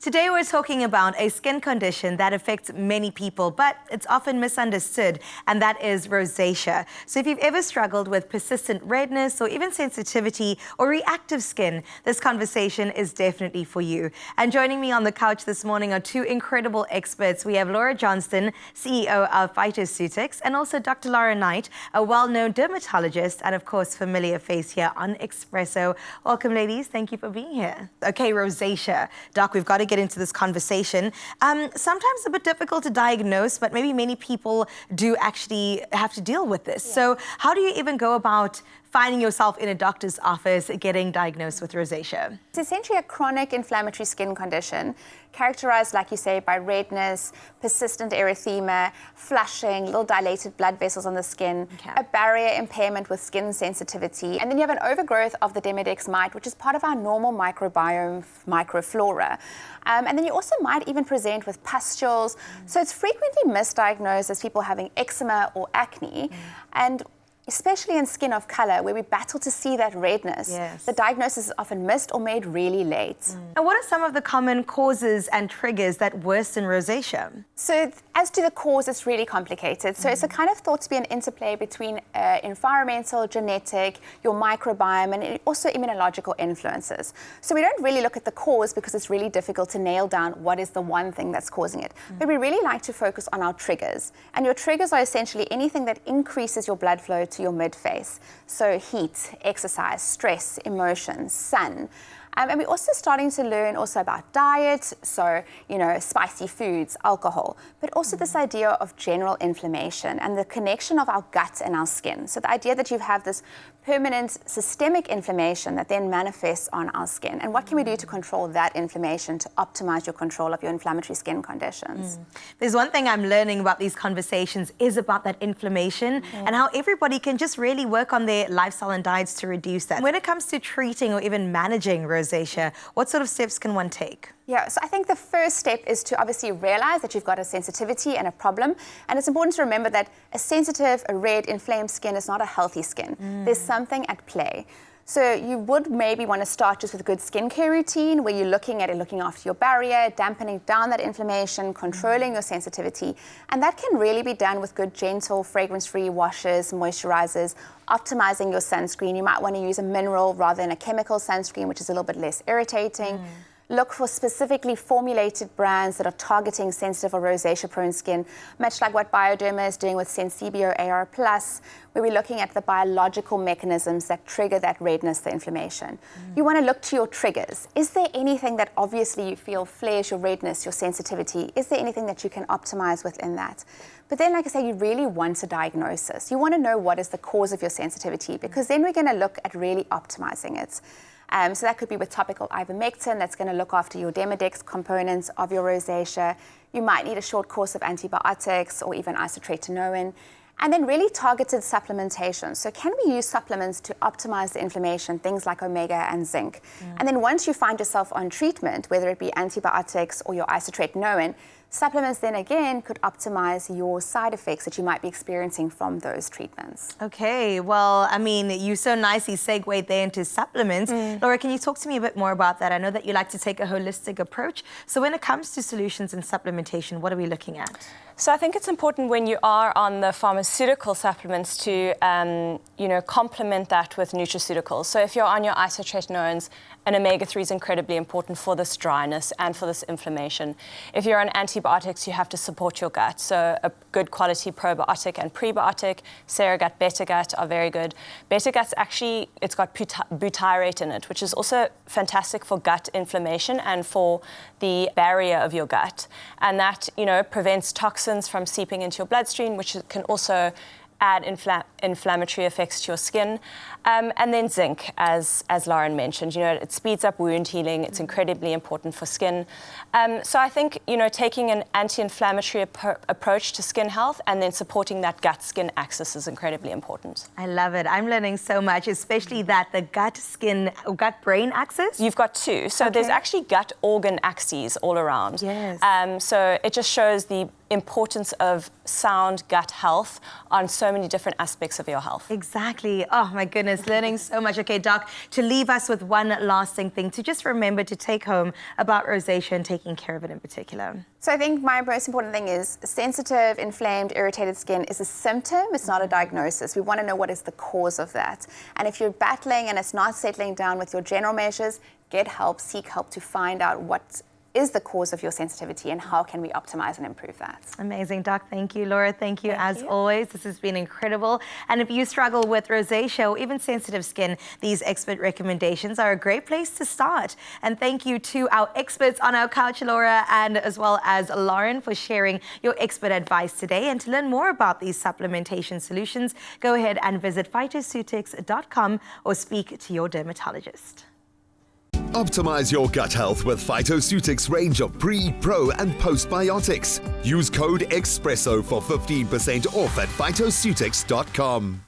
Today we're talking about a skin condition that affects many people, but it's often misunderstood, and that is rosacea. So if you've ever struggled with persistent redness or even sensitivity or reactive skin, this conversation is definitely for you. And joining me on the couch this morning are two incredible experts. We have Laura Johnston, CEO of Phytoceutics, and also Dr. Laura Knight, a well-known dermatologist and of course familiar face here on Expresso. Welcome ladies, thank you for being here. Okay, rosacea. Doc, we've got to get into this conversation. Sometimes a bit difficult to diagnose, but maybe many people do actually have to deal with this. Yeah. So how do you even go about finding yourself in a doctor's office getting diagnosed with rosacea? It's essentially a chronic inflammatory skin condition characterized, like you say, by redness, persistent erythema, flushing, little dilated blood vessels on the skin, a barrier impairment with skin sensitivity, and then you have an overgrowth of the Demodex mite, which is part of our normal microbiome, microflora. And then you also might even present with pustules. So it's frequently misdiagnosed as people having eczema or acne. And especially in skin of color, where we battle to see that redness, the diagnosis is often missed or made really late. And what are some of the common causes and triggers that worsen rosacea? So as to the cause, it's really complicated. So it's a kind of thought to be an interplay between environmental, genetic, your microbiome, and also immunological influences. So we don't really look at the cause because it's really difficult to nail down what is the one thing that's causing it. But we really like to focus on our triggers. And your triggers are essentially anything that increases your blood flow to your midface. So heat, exercise, stress, emotions, sun. And we're also starting to learn also about diet, so, spicy foods, alcohol, but also this idea of general inflammation and the connection of our gut and our skin. So the idea that you have this permanent systemic inflammation that then manifests on our skin. And what can we do to control that inflammation to optimize your control of your inflammatory skin conditions? There's one thing I'm learning about these conversations is about that inflammation and how everybody can just really work on their lifestyle and diets to reduce that. When it comes to treating or even managing rosacea, what sort of steps can one take? Yeah, so I think the first step is to obviously realize that you've got a sensitivity and a problem. And it's important to remember that a sensitive, a red, inflamed skin is not a healthy skin. There's something at play. So you would maybe want to start just with a good skincare routine where you're looking after your barrier, dampening down that inflammation, controlling your sensitivity. And that can really be done with good, gentle, fragrance-free washes, moisturizers, optimizing your sunscreen. You might want to use a mineral rather than a chemical sunscreen, which is a little bit less irritating. Look for specifically formulated brands that are targeting sensitive or rosacea-prone skin, much like what Bioderma is doing with Sensibio AR+, where we're looking at the biological mechanisms that trigger that redness, the inflammation. You want to look to your triggers. Is there anything that obviously you feel flares your redness, your sensitivity? Is there anything that you can optimize within that? But then, like I say, you really want a diagnosis. You want to know what is the cause of your sensitivity, because then we're going to look at really optimizing it. So that could be with topical ivermectin that's going to look after your Demodex components of your rosacea. You might need a short course of antibiotics or even isotretinoin. And then really targeted supplementation. So can we use supplements to optimize the inflammation, things like omega and zinc? And then once you find yourself on treatment, whether it be antibiotics or your isotretinoin, supplements then again could optimize your side effects that you might be experiencing from those treatments. Okay, well, I mean, you so nicely segued there into supplements. Laura, can you talk to me a bit more about that? I know that you like to take a holistic approach. So when it comes to solutions and supplementation, what are we looking at? So I think it's important when you are on the pharmaceutical supplements to, complement that with nutraceuticals. So if you're on your isotretinoins, an omega-3 is incredibly important for this dryness and for this inflammation. If you're on antibiotics, you have to support your gut. So a good quality probiotic and prebiotic, Serogut, Betagut are very good. Betagut's actually, it's got butyrate in it, which is also fantastic for gut inflammation and for the barrier of your gut. And that, prevents toxins from seeping into your bloodstream, which can also add inflammatory effects to your skin. And then zinc, as Lauren mentioned, it speeds up wound healing. It's incredibly important for skin. So I think, taking an anti-inflammatory approach to skin health and then supporting that gut-skin axis is incredibly important. I love it. I'm learning so much, especially that the gut-brain axis. You've got two. So there's actually gut organ axes all around. Yes. So it just shows the importance of sound gut health on so many different aspects of your health. Exactly. Oh my goodness, learning so much. Okay, Doc, to leave us with one lasting thing to just remember to take home about rosacea and taking care of it in particular. So I think my most important thing is sensitive, inflamed, irritated skin is a symptom, it's not a diagnosis. We want to know what is the cause of that. And if you're battling and it's not settling down with your general measures, get help, seek help to find out what is the cause of your sensitivity and how can we optimize and improve that. Amazing, Doc. Thank you, Laura. Thank you as always. This has been incredible. And if you struggle with rosacea or even sensitive skin, these expert recommendations are a great place to start. And thank you to our experts on our couch, Laura, and as well as Lauren, for sharing your expert advice today. And to learn more about these supplementation solutions, go ahead and visit Phytoceutics.com or speak to your dermatologist. Optimize your gut health with Phytoceutics range of pre, pro, and postbiotics. Use code EXPRESSO for 15% off at Phytoceutics.com.